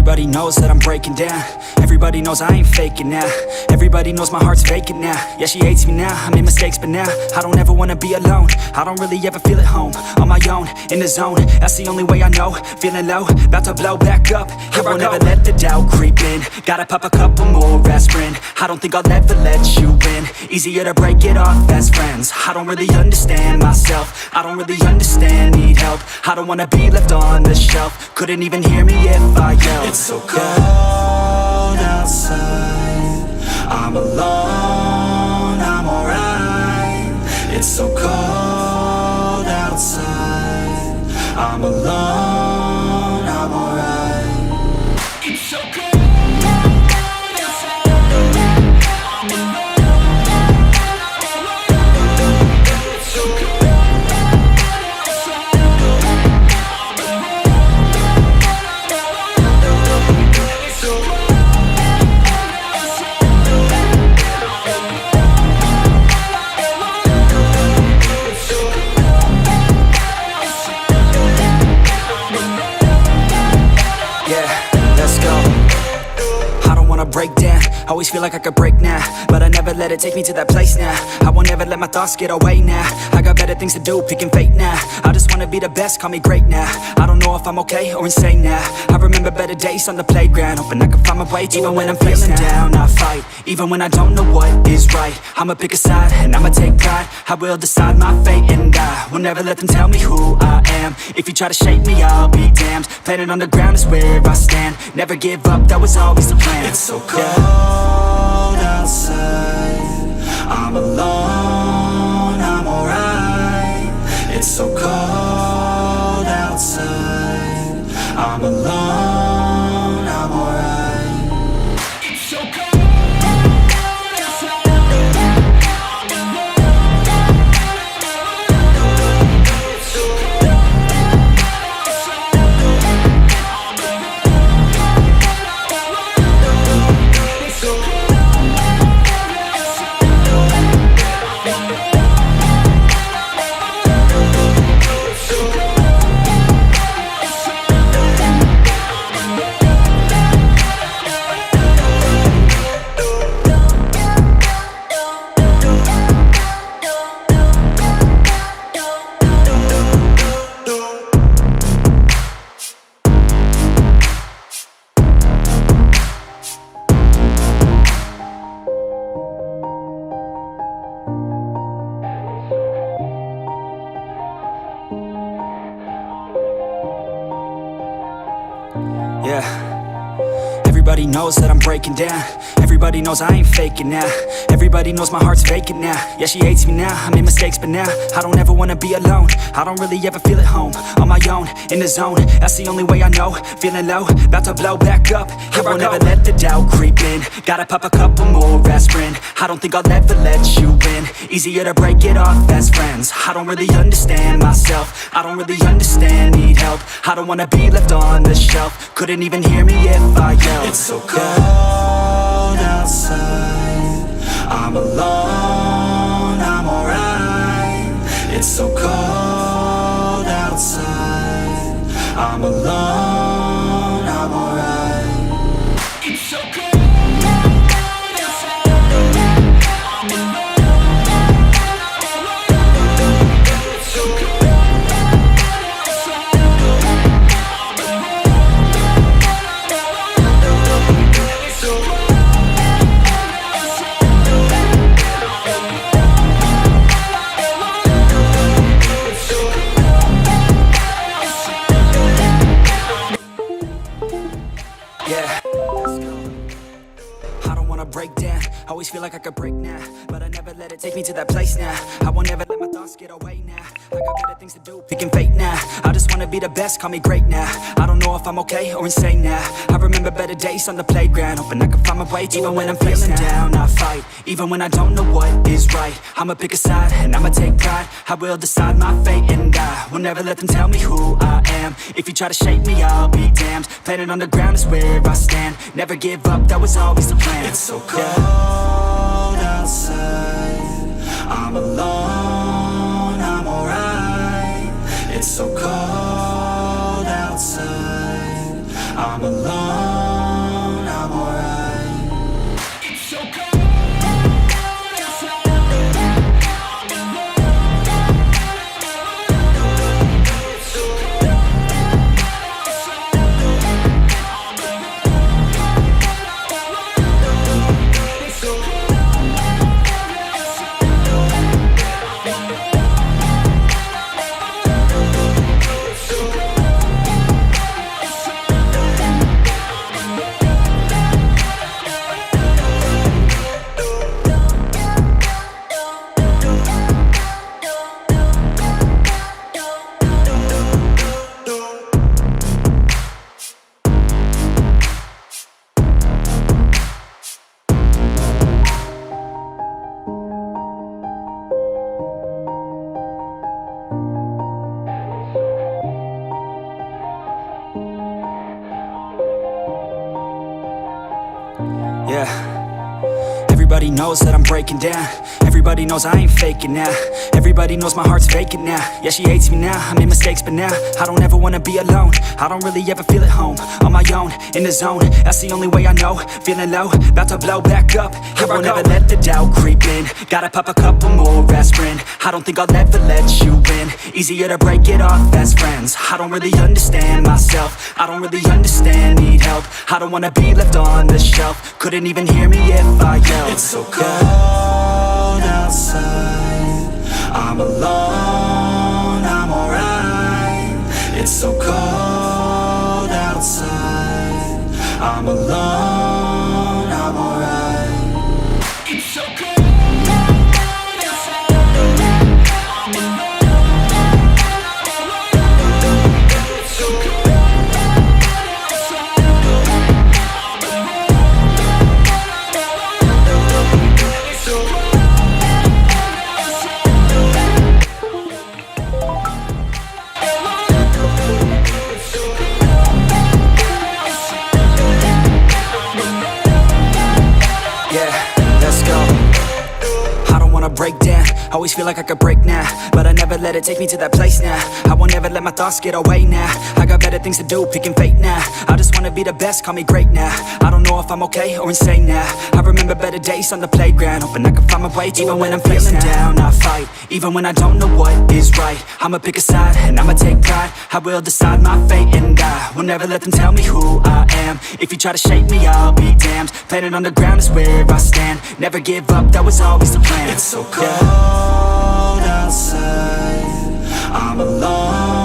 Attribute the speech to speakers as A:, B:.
A: Everybody knows that I'm breaking down. Everybody knows I ain't faking now. Everybody knows my heart's vacant now. Yeah, she hates me now, I made mistakes but now I don't ever wanna be alone. I don't really ever feel at home. On my own, in the zone, that's the only way I know. Feeling low, about to blow back up. Here I never let the doubt creep in. Gotta pop a couple more aspirin. I don't think I'll ever let you in. Easier to break it off best friends. I don't really understand myself. I don't really understand, need help. I don't wanna be left on the shelf. Couldn't even hear me if I yelled.
B: It's so cold outside, I'm alone, I'm alright. It's so cold outside, I'm alone, I'm alright. It's so cold.
A: Break down, always feel like I could break now, but I never let it take me to that place now. I won't ever let my thoughts get away now. I got better things to do, picking fate now. I just wanna be the best, call me great now. I don't know if I'm okay or insane now. I remember better days on the playground, hoping I can find my way to even when I'm feeling down, I fight, even when I don't know what is right. I'ma pick a side, and I'ma take pride. I will decide my fate, and I will never let them tell me who I am. If you try to shape me, I'll be damned. Planet on the ground is where I stand. Never give up, that was always the plan.
B: It's so cold outside, I'm alone, I'm alright. It's so cold outside, I'm alone, I'm alright. It's so cold.
A: Yeah, everybody knows that I'm breaking down. Everybody knows I ain't faking now. Everybody knows my heart's vacant now. Yeah, she hates me now, I made mistakes but now I don't ever wanna be alone. I don't really ever feel at home. On my own, in the zone, that's the only way I know. Feeling low, about to blow back up. Here I never let the doubt creep in. Gotta pop a couple more aspirin. I don't think I'll ever let you in. Easier to break it off best friends. I don't really understand myself. I don't really understand, need help. I don't wanna be left on the shelf. Couldn't even hear me if I yelled.
B: It's so cold outside, I'm alone, I'm alright. It's so cold outside, I'm alone, I'm alright. It's so cold.
A: Break down, always feel like I could break now, but I never let it take me to that place now. I won't ever let my thoughts get away now. I got better things to do, picking fate now. I just wanna be the best, call me great now. I don't know if I'm okay or insane now. I remember better days on the playground, hoping I can find my way to even when I'm feeling down, I fight, even when I don't know what is right. I'ma pick a side, and I'ma take pride. I will decide my fate, and I will never let them tell me who I am. If you try to shape me, I'll be damned. Planet on the ground is where I stand. Never give up, that was always the plan.
B: It's so cold outside, I'm alone, I'm alright. It's so cold outside, I'm alone.
A: Yeah. Everybody knows that I'm breaking down. Everybody knows I ain't faking now. Everybody knows my heart's vacant now. Yeah, she hates me now, I made mistakes but now I don't ever wanna be alone. I don't really ever feel at home. On my own, in the zone, that's the only way I know. Feeling low, about to blow back up. I won't ever let the doubt creep in. Gotta pop a couple more aspirin. I don't think I'll ever let you in. Easier to break it off as friends. I don't really understand myself. I don't really understand, need help. I don't wanna be left on the shelf. Couldn't even hear me if I yelled.
B: It's so cold outside, I'm alone, I'm alright. It's so cold outside, I'm alone, I'm alright. It's so cold outside, I'm alone. It's so cold outside, I'm alone.
A: Break down, always feel like I could break now, but I never let it take me to that place now. I won't ever let my thoughts get away now. I got better things to do, picking fate now. I just wanna be the best, call me great now. I don't know if I'm okay or insane now. I remember better days on the playground, hoping I can find my way. Even when I'm feeling down, I fight. Even when I don't know what is right, I'ma pick a side and I'ma take pride. I will decide my fate and I will never let them tell me who I am. If you try to shape me, I'll be damned. Planet on the ground is where I stand. Never give up, that was always the plan.
B: It's so cold outside, I'm alone.